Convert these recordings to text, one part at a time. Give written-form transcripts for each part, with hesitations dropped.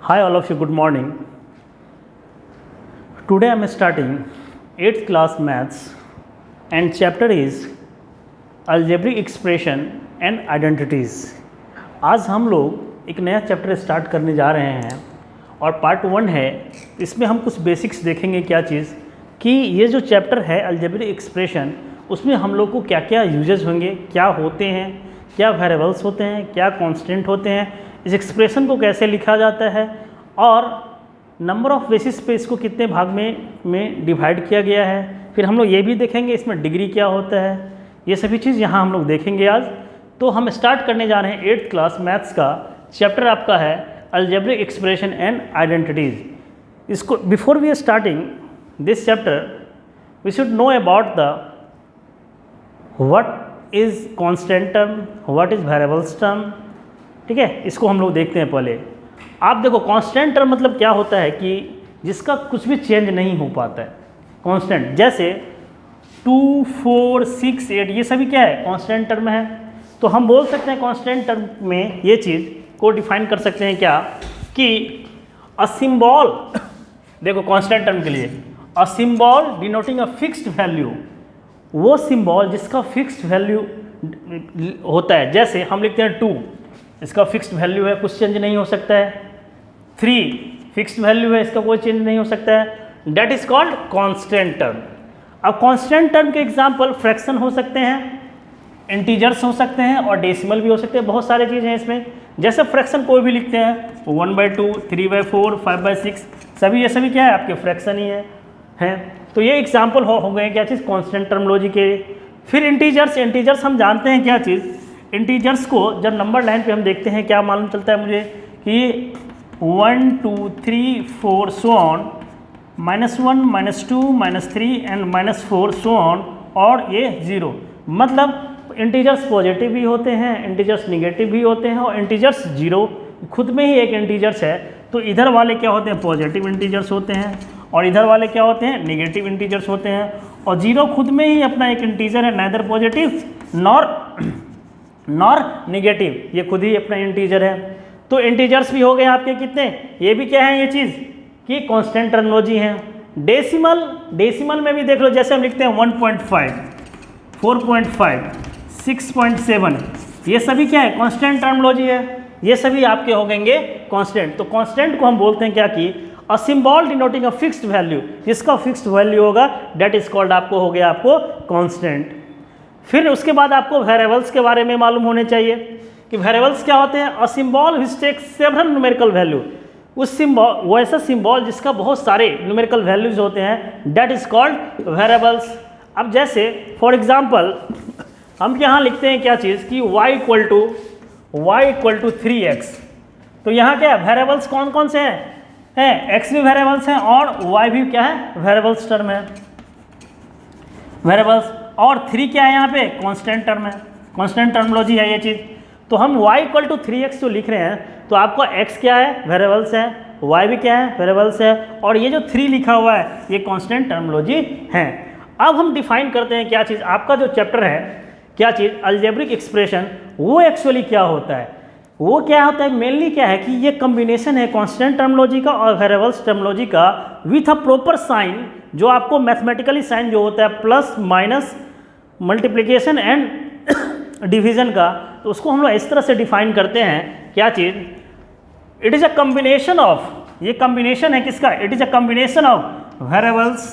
Hi all of you, good morning. Today I am starting 8th class maths and chapter is algebraic expression and identities. आज हम लोग एक नया chapter start करने जा रहे हैं और पार्ट 1 है। इसमें हम कुछ बेसिक्स देखेंगे क्या चीज़ कि ये जो चैप्टर है अलजेब्रिक एक्सप्रेशन, उसमें हम लोग को क्या क्या यूजेस होंगे, क्या होते हैं, क्या वेरिएबल्स होते हैं, क्या कांस्टेंट होते हैं, इस एक्सप्रेशन को कैसे लिखा जाता है और नंबर ऑफ़ बेसिस पे इसको कितने भाग में डिवाइड किया गया है। फिर हम लोग ये भी देखेंगे इसमें डिग्री क्या होता है, ये सभी चीज़ यहाँ हम लोग देखेंगे आज। तो हम स्टार्ट करने जा रहे हैं 8th क्लास मैथ्स का चैप्टर, आपका है अलजेब्रिक एक्सप्रेशन एंड आइडेंटिटीज़। इसको before we are starting this chapter we should know about the what is constant term, what is variables term. ठीक है, इसको हम लोग देखते हैं पहले। आप देखो कांस्टेंट टर्म मतलब क्या होता है कि जिसका कुछ भी चेंज नहीं हो पाता है। कांस्टेंट जैसे 2, 4, 6, 8 ये सभी क्या है, कांस्टेंट टर्म है। तो हम बोल सकते हैं कांस्टेंट टर्म में ये चीज़ को डिफाइन कर सकते हैं क्या कि अ सिंबल, देखो कांस्टेंट टर्म के लिए a symbol denoting a fixed value, वो सिंबल जिसका फिक्स्ड वैल्यू होता है। जैसे हम लिखते हैं 2, इसका फिक्स्ड वैल्यू है, कुछ चेंज नहीं हो सकता है। 3 फिक्स्ड वैल्यू है, इसका कोई चेंज नहीं हो सकता है। That is called constant term. अब कांस्टेंट टर्म के एग्जांपल फ्रैक्शन हो सकते हैं, इंटीजर्स हो सकते हैं और डेसिमल भी हो सकते हैं। बहुत सारी चीज़ें हैं इसमें। जैसे फ्रैक्शन कोई भी लिखते हैं 1/2, 3/4, 5/6, सभी ये सभी क्या है, आपके फ्रैक्शन ही है। तो ये एग्जाम्पल हो गए क्या चीज़, कांस्टेंट टर्मोलॉजी के। फिर इंटीजर्स हम जानते हैं क्या चीज़। इंटीजर्स को जब नंबर लाइन पे हम देखते हैं क्या मालूम चलता है मुझे कि 1, 2, 3, 4 so on, -1, -2, -3 and -4 so on, और ये 0। मतलब इंटीजर्स पॉजिटिव भी होते हैं, इंटीजर्स निगेटिव भी होते हैं और इंटीजर्स 0 खुद में ही एक इंटीजर्स है। तो इधर वाले क्या होते हैं, पॉजिटिव इंटीजर्स होते हैं और इधर वाले क्या होते हैं, निगेटिव इंटीजर्स होते हैं। और 0 खुद में ही अपना एक इंटीजर है, नाइदर पॉजिटिव नॉर निगेटिव, ये खुद ही अपना इंटीजर है। तो इंटीजर्स भी हो गए आपके कितने, ये भी क्या है, ये चीज़ कि कांस्टेंट टर्मिनोलॉजी है। डेसिमल में भी देख लो, जैसे हम लिखते हैं 1.5, 4.5, 6.7, ये सभी क्या है, कांस्टेंट टर्मिनोलॉजी है। ये सभी आपके हो गएंगे कांस्टेंट। तो कांस्टेंट को हम बोलते हैं क्या कि a symbol denoting a fixed value, जिसका फिक्स्ड वैल्यू होगा डेट इज कॉल्ड आपको हो गया आपको कांस्टेंट। फिर उसके बाद आपको वेरिएबल्स के बारे में मालूम होने चाहिए कि वेरिएबल्स क्या होते हैं। A symbol which takes several numerical value, उस सिंबल, वो ऐसा सिंबल जिसका बहुत सारे न्यूमेरिकल वैल्यूज होते हैं, डेट इज कॉल्ड वेरिएबल्स। अब जैसे फॉर एग्जांपल हम यहाँ लिखते हैं क्या चीज़ कि y इक्वल टू 3x। तो यहाँ क्या है, वेरिएबल्स कौन कौन से हैं, x भी वेरिएबल्स हैं और y भी क्या है, वेरिएबल्स टर्म है, वेरिएबल्स। और 3 क्या है यहाँ पे, कांस्टेंट टर्म है, कांस्टेंट टर्मिनोलॉजी है ये चीज़। तो हम y इक्वल टू 3x जो लिख रहे हैं, तो आपका x क्या है, वेरिएबल्स है, y भी क्या है, वेरिएबल्स है, और ये जो 3 लिखा हुआ है ये कांस्टेंट टर्मिनोलॉजी है। अब हम डिफाइन करते हैं क्या चीज़, आपका जो चैप्टर है क्या चीज़, अलजेब्रिक एक्सप्रेशन, वो एक्चुअली क्या होता है। वो क्या होता है, मेनली क्या है कि ये कॉम्बिनेशन है कांस्टेंट टर्मिनोलॉजी का और वेरिएबल्स टर्मिनोलॉजी का विथ अ प्रॉपर साइन, जो आपको मैथमेटिकली साइन जो होता है plus minus multiplication and division का, तो उसको हम लोग इस तरह से डिफाइन करते हैं क्या चीज़, it is a combination of, ये कॉम्बिनेशन है किसका, it is a combination of variables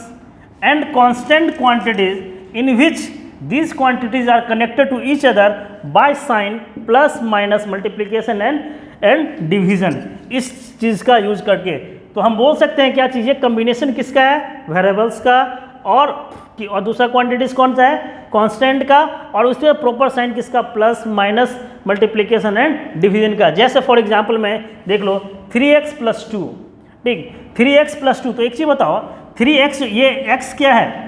and constant quantities in which these quantities are connected to each other by sign plus minus multiplication and division। इस चीज़ का use करके तो हम बोल सकते हैं क्या चीज़, ये कॉम्बिनेशन किसका है, वेरिएबल्स का, और दूसरा क्वांटिटीज कौन सा है, कांस्टेंट का, और उसके प्रॉपर साइन किसका, plus minus multiplication and division का। जैसे फॉर एग्जांपल में देख लो 3x + 2, ठीक, 3x + 2। तो एक चीज़ बताओ, 3x, ये x क्या है,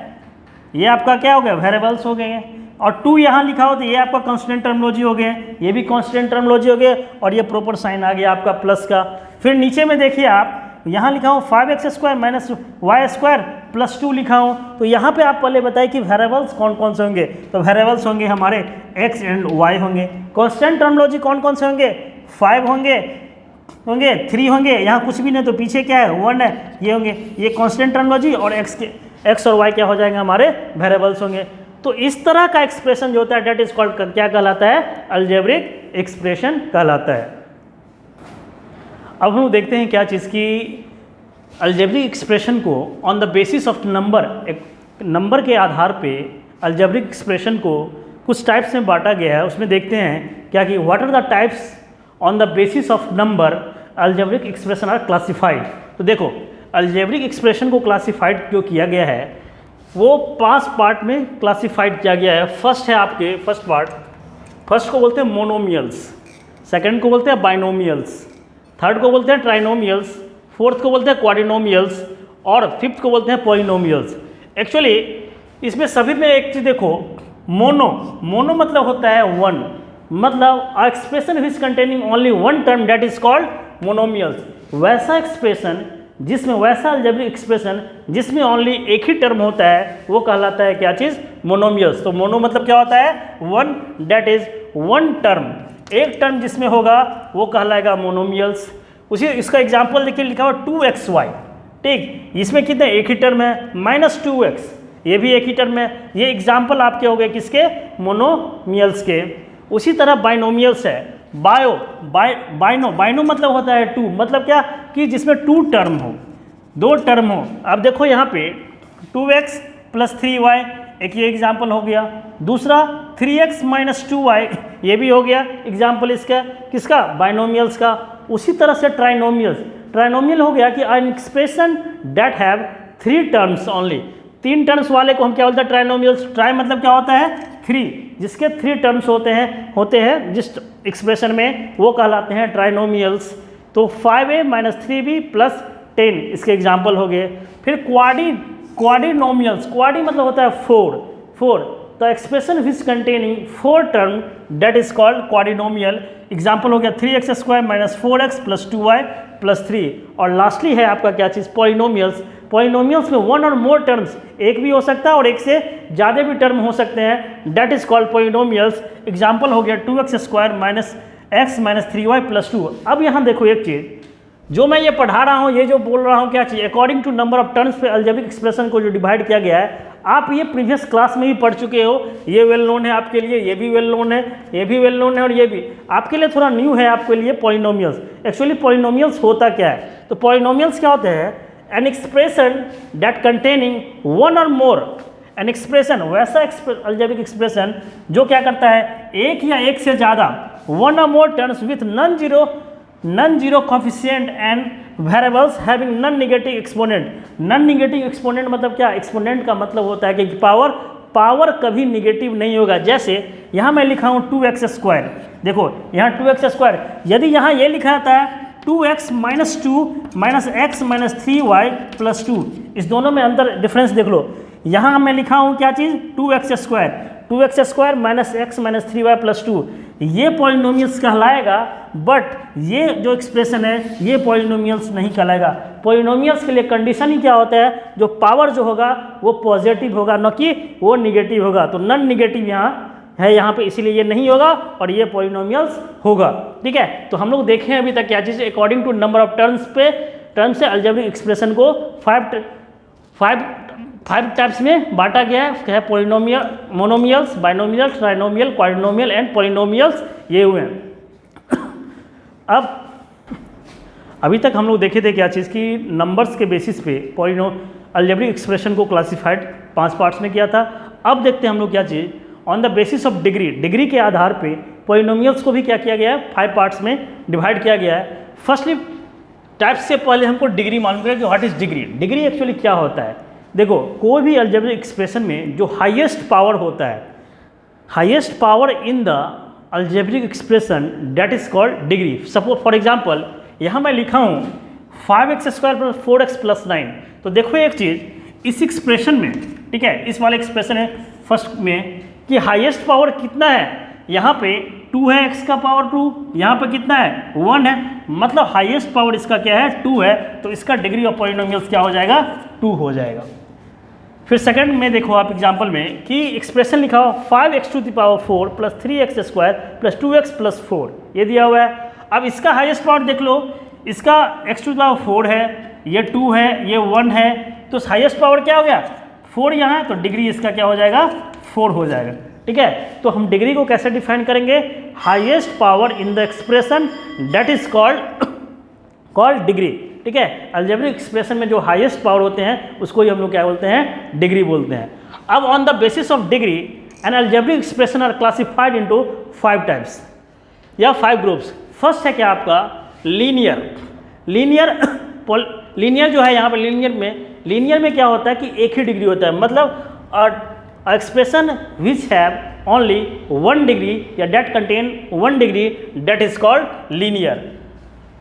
ये आपका क्या हो गया, वेरिएबल्स हो गए, और 2 यहाँ लिखा हो तो ये आपका कांस्टेंट टर्मिनोलॉजी हो गए, ये भी कांस्टेंट टर्मिनोलॉजी हो गए, और ये प्रॉपर साइन आ गया आपका प्लस का। फिर नीचे में देखिए आप यहाँ लिखा हो 5x² - y² + 2 लिखा हो, तो यहाँ पे आप पहले बताइए कि वेरिएबल्स कौन कौन से होंगे। तो वेरिएबल्स होंगे हमारे x एंड y होंगे। कांस्टेंट टर्मिनोलॉजी कौन कौन से होंगे, 5 होंगे, होंगे 3 होंगे, यहाँ कुछ भी नहीं तो पीछे क्या है 1 है, ये होंगे, ये कांस्टेंट टर्मिनोलॉजी, और एक्स और वाई क्या हो जाएंगे हमारे वेरिएबल्स होंगे। तो इस तरह का एक्सप्रेशन जो होता है डेट इज कॉल्ड क्या कहलाता है, अलजेब्रिक एक्सप्रेशन कहलाता है। अब हम लोग देखते हैं क्या चीज़ की अलजेब्रिक एक्सप्रेशन को on the basis of number, एक नंबर के आधार पे अलजेब्रिक एक्सप्रेशन को कुछ टाइप्स में बांटा गया है। उसमें देखते हैं क्या कि what are the types on the basis of number algebraic expression are classified. तो देखो अलजेब्रिक एक्सप्रेशन को क्लासिफाइड जो किया गया है वो 5 पार्ट में क्लासिफाइड किया गया है। फर्स्ट है आपके फर्स्ट पार्ट, फर्स्ट को बोलते हैं मोनोमियल्स, सेकंड को बोलते हैं बाइनोमियल्स, थर्ड को बोलते हैं ट्राइनोमियल्स, फोर्थ को बोलते हैं क्वाड्रिनोमियल्स, और फिफ्थ को बोलते हैं पॉलिनोमियल्स। एक्चुअली इसमें सभी में एक चीज़ देखो, मोनो मतलब होता है 1, मतलब expression which containing only 1 term that is called monomials. वैसा एक्सप्रेशन जिसमें, वैसा अलजेब्रिक एक्सप्रेशन जिसमें ओनली एक ही टर्म होता है वो कहलाता है क्या चीज़, मोनोमियल्स। तो मोनो मतलब क्या होता है 1, डेट इज 1 टर्म, एक टर्म जिसमें होगा वो कहलाएगा मोनोमियल्स। उसी इसका एग्जाम्पल देखिए लिखा हुआ 2xy, ठीक, इसमें कितने एक ही टर्म है, -2x, ये भी एक ही टर्म है। ये एग्जाम्पल आपके हो गए किसके, मोनोमियल्स के। उसी तरह बाइनोमियल्स है, बाइनो मतलब होता है 2, मतलब क्या कि जिसमें 2 टर्म हो, 2 टर्म हो। अब देखो यहाँ पे 2x + 3y, एक ये एग्जाम्पल हो गया। दूसरा 3x - 2y, ये भी हो गया एग्जाम्पल इसका, किसका, बाइनोमियल्स का। उसी तरह से ट्राइनोमियल हो गया कि an expression that have 3 terms only, 3 terms वाले को हम क्या बोलते हैं, ट्राइनोमियल्स। ट्राई मतलब क्या होता है 3, जिसके 3 टर्म्स होते हैं जिस एक्सप्रेशन में वो कहलाते हैं ट्राइनोमियल्स। तो 5a - 3b + 10 इसके एग्जाम्पल हो गए। फिर क्वाड्रिनोमियल्स, क्वाड्री मतलब होता है 4, तो expression which containing 4 term that is called quadrinomial. Example हो गया 3x² - 4x + 2y + 3। और लास्टली है आपका क्या चीज़, पॉलिनोमियल्स। पॉलिनोमियल्स में 1 और मोर टर्म्स, एक भी हो सकता है और एक से ज़्यादा भी टर्म हो सकते हैं, that is called polynomials. Example हो गया 2x² - x - 3y + 2। अब यहाँ देखो एक चीज़, जो मैं ये पढ़ा रहा हूँ, ये जो बोल रहा हूँ क्या चीज़, according to number of terms पे अलजेब्रिक एक्सप्रेशन को जो डिवाइड किया गया है, आप ये प्रीवियस क्लास में भी पढ़ चुके हो, ये वेल नोन है आपके लिए, ये भी वेल नोन है, ये भी वेल नोन है, और ये भी आपके लिए थोड़ा न्यू है आपके लिए पॉलिनोमियल्स। एक्चुअली पॉलिनोमियल्स होता क्या है, तो पॉलिनोमियल्स क्या होते हैं, एन एक्सप्रेशन डेट कंटेनिंग 1 और मोर, एन एक्सप्रेशन वैसा अलजेब्रिक एक्सप्रेशन जो क्या करता है, एक या एक से ज़्यादा 1 और मोर terms with non zero coefficient and variables having non negative exponent. Non negative exponent मतलब क्या, एक्सपोनेंट का मतलब होता है कि पावर कभी नेगेटिव नहीं होगा। जैसे यहाँ मैं लिखा हूँ 2x², देखो यहाँ 2x², यदि यहाँ ये लिखा जाता है 2x - 2 - x - 3y + 2, इस दोनों में अंतर डिफरेंस देख लो। यहाँ मैं लिखा हूँ क्या चीज़, 2x² - x - 3y + 2, ये पॉलिनोमियल्स कहलाएगा, बट ये जो एक्सप्रेशन है ये पॉलिनोमियल्स नहीं कहलाएगा। पॉलिनोमियल्स के लिए कंडीशन ही क्या होता है, जो पावर जो होगा वो पॉजिटिव होगा, न कि वो निगेटिव होगा। तो नॉन निगेटिव यहाँ पे, इसीलिए ये नहीं होगा और ये पॉलिनोमियल्स होगा, ठीक है। तो हम लोग देखें अभी तक क्या चीज़, according to number of terms से अलजेब्रिक एक्सप्रेशन को 5 टाइप्स में बांटा गया है, polynomial, monomials, binomials, trinomial, quadrinomial and polynomials, ये हुए हैं। अब अभी तक हम लोग देखे थे क्या चीज़ की, नंबर्स के बेसिस पे अलजेब्रिक एक्सप्रेशन को क्लासिफाइड 5 पार्ट्स में किया था। अब देखते हैं हम लोग क्या चीज़, on the basis of degree के आधार पे पॉलिनोमियल्स को भी क्या किया गया है, 5 पार्ट्स में डिवाइड किया गया है। फर्स्टली टाइप्स से पहले हमको डिग्री मालूम करें कि व्हाट इज डिग्री एक्चुअली क्या होता है। देखो कोई भी अलजेब्रिक एक्सप्रेशन में जो हाईएस्ट पावर होता है, highest power in the algebraic expression that is called degree. Suppose for example यहाँ मैं लिखा हूँ 5x² + 4x + 9। तो देखो एक चीज़, इस एक्सप्रेशन में, ठीक है, इस वाले एक्सप्रेशन है फर्स्ट में कि हाईएस्ट पावर कितना है, यहाँ पे 2 है, x का पावर 2, यहाँ पे कितना है 1 है, मतलब हाईएस्ट पावर इसका क्या है 2 है, तो इसका डिग्री ऑफ पॉलिनोमियल्स क्या हो जाएगा 2 हो जाएगा। फिर सेकंड में देखो आप एग्जांपल में कि एक्सप्रेशन लिखा हो 5x⁴ + 3x² + 2x + 4, ये दिया हुआ है। अब इसका हाईएस्ट पावर देख लो, इसका x टू द पावर 4 है, ये 2 है, ये 1 है, तो हाईएस्ट पावर क्या हो गया 4 यहाँ है, तो डिग्री इसका क्या हो जाएगा 4 हो जाएगा। ठीक है, तो हम डिग्री को कैसे डिफाइन करेंगे, highest power in the expression that is called degree. ठीक है, अलजेब्रिक एक्सप्रेशन में जो हाईएस्ट पावर होते हैं उसको ही हम लोग क्या बोलते हैं, डिग्री बोलते हैं। अब on the basis of degree an algebraic expression are classified into 5 types या 5 ग्रुप्स। फर्स्ट है क्या आपका लीनियर। लीनियर जो है यहाँ पर लीनियर में क्या होता है कि एक ही डिग्री होता है, मतलब expression which have only 1 degree या that contain 1 degree that is called linear.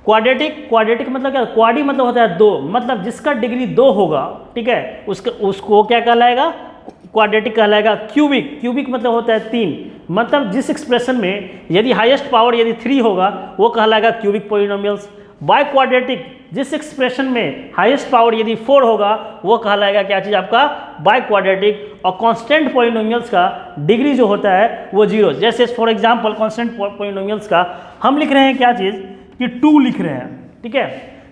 Quadratic मतलब क्या, क्वाडी मतलब होता है 2, मतलब जिसका डिग्री 2 होगा, ठीक है, उसको क्या कहलाएगा, क्वाड्रेटिक कहलाएगा। क्यूबिक मतलब होता है 3, मतलब जिस एक्सप्रेशन में यदि हाईएस्ट पावर यदि 3 होगा वो कहलाएगा क्यूबिक पॉलिनोमियल्स। बाय क्वाड्रेटिक जिस एक्सप्रेशन में हाईएस्ट पावर यदि 4 होगा वो कहलाएगा क्या चीज़ आपका बाय क्वाड्रेटिक। और कांस्टेंट पॉलिनोमियल्स का डिग्री जो होता है वो 0। जैसे फॉर एग्जांपल कांस्टेंट पॉलिनोमियल्स का हम लिख रहे हैं क्या चीज़ कि 2 लिख रहे हैं। ठीक है,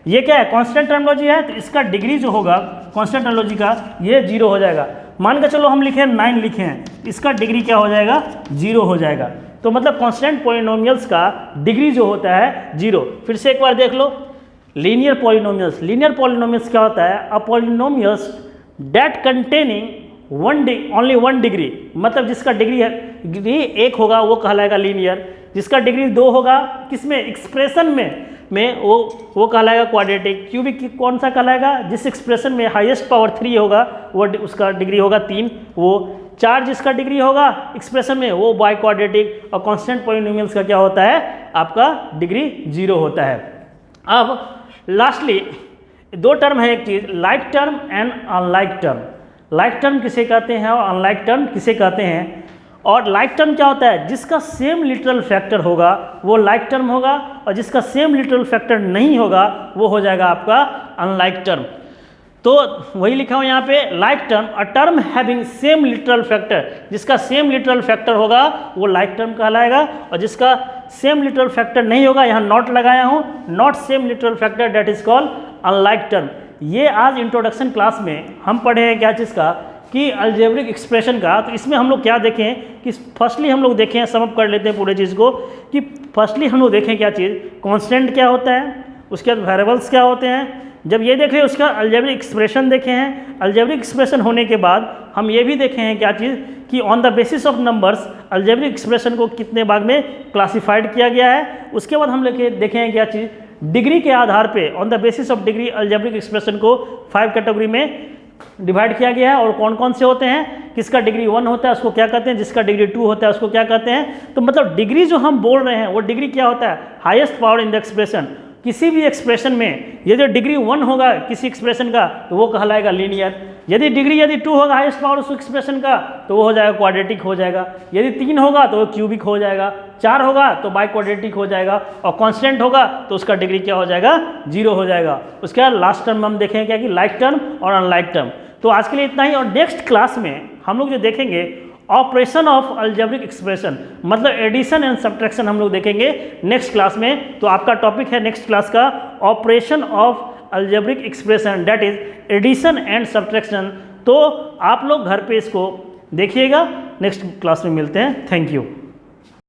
ये क्या है कांस्टेंट टर्मिनोलॉजी है, तो इसका डिग्री जो होगा कांस्टेंट टर्मिनोलॉजी का ये 0 हो जाएगा। मान के चलो हम लिखे 9 लिखे हैं, इसका डिग्री क्या हो जाएगा 0 हो जाएगा। तो मतलब कांस्टेंट पॉलिनोमियल्स का डिग्री जो होता है 0। फिर से एक बार देख लो लीनियर पॉलिनोमियल्स क्या होता है, a polynomials that containing only 1 degree, मतलब जिसका डिग्री 1 होगा वो कहलाएगा लीनियर, जिसका डिग्री 2 होगा किसमें एक्सप्रेशन में वो कहलाएगा क्वाड्रेटिक। क्यूबिक कौन सा कहलाएगा, जिस एक्सप्रेशन में हाईएस्ट पावर 3 होगा वो उसका डिग्री होगा 3, वो 4 जिसका डिग्री होगा एक्सप्रेशन में वो बाय क्वाड्रेटिक। और कांस्टेंट पॉलिनोमियल्स का क्या होता है आपका डिग्री 0 होता है। अब लास्टली 2 टर्म है, एक चीज़ like term and unlike term. Like term किसे कहते हैं और अनलाइक टर्म किसे कहते हैं। और लाइक टर्म क्या होता है, जिसका सेम लिटरल फैक्टर होगा वो लाइक टर्म होगा, और जिसका सेम लिटरल फैक्टर नहीं होगा वो हो जाएगा आपका अनलाइक टर्म। तो वही लिखा हो यहाँ पे like term, a term having same literal factor, जिसका सेम लिटरल फैक्टर होगा वो लाइक टर्म कहलाएगा, और जिसका सेम लिटरल फैक्टर नहीं होगा, यहाँ नॉट लगाया हूँ, not same literal factor that is called unlike term. ये आज इंट्रोडक्शन क्लास में हम पढ़े हैं क्या चीज़ का कि अलजेब्रिक एक्सप्रेशन का। तो इसमें हम लोग क्या देखें कि फर्स्टली हम लोग देखें, समअप कर लेते हैं पूरे चीज़ को, कि फर्स्टली हम लोग देखें क्या चीज़ कांस्टेंट क्या होता है, उसके बाद वेरिएबल्स क्या होते हैं। जब ये देख रहे उसका अलजेब्रिक एक्सप्रेशन देखे हैं, अलजेब्रिक एक्सप्रेशन होने के बाद हम ये भी देखे हैं क्या चीज़ कि on the basis of numbers algebraic expression को कितने भाग में क्लासिफाइड किया गया है। उसके बाद हम देखे हैं क्या चीज़ डिग्री के आधार पे, on the basis of degree algebraic expression को 5 कैटेगरी में डिवाइड किया गया है। और कौन कौन से होते हैं, किसका डिग्री 1 होता है उसको क्या कहते हैं, जिसका डिग्री 2 होता है उसको क्या कहते हैं। तो मतलब डिग्री जो हम बोल रहे हैं वो डिग्री क्या होता है, highest power in the expression. किसी भी एक्सप्रेशन में यदि डिग्री 1 होगा किसी एक्सप्रेशन का तो वो कहलाएगा लीनियर, यदि डिग्री 2 होगा हाईएस्ट पावर उस एक्सप्रेशन का तो वो हो जाएगा क्वाड्रेटिक हो जाएगा, यदि 3 होगा तो वो क्यूबिक हो जाएगा, 4 होगा तो बाई क्वाड्रेटिक हो जाएगा, और कांस्टेंट होगा तो उसका डिग्री क्या हो जाएगा 0 हो जाएगा। उसके बाद लास्ट टर्म हम देखेंगे क्या कि लाइक टर्म और अनलाइक टर्म। तो आज के लिए इतना ही, और नेक्स्ट क्लास में हम लोग जो देखेंगे ऑपरेशन ऑफ अलजेब्रिक एक्सप्रेशन, मतलब एडिशन एंड सब्ट्रैक्शन हम लोग देखेंगे नेक्स्ट क्लास में। तो आपका टॉपिक है नेक्स्ट क्लास का operation of algebraic expression that is addition and subtraction. तो आप लोग घर पे इसको देखिएगा, नेक्स्ट क्लास में मिलते हैं। Thank you.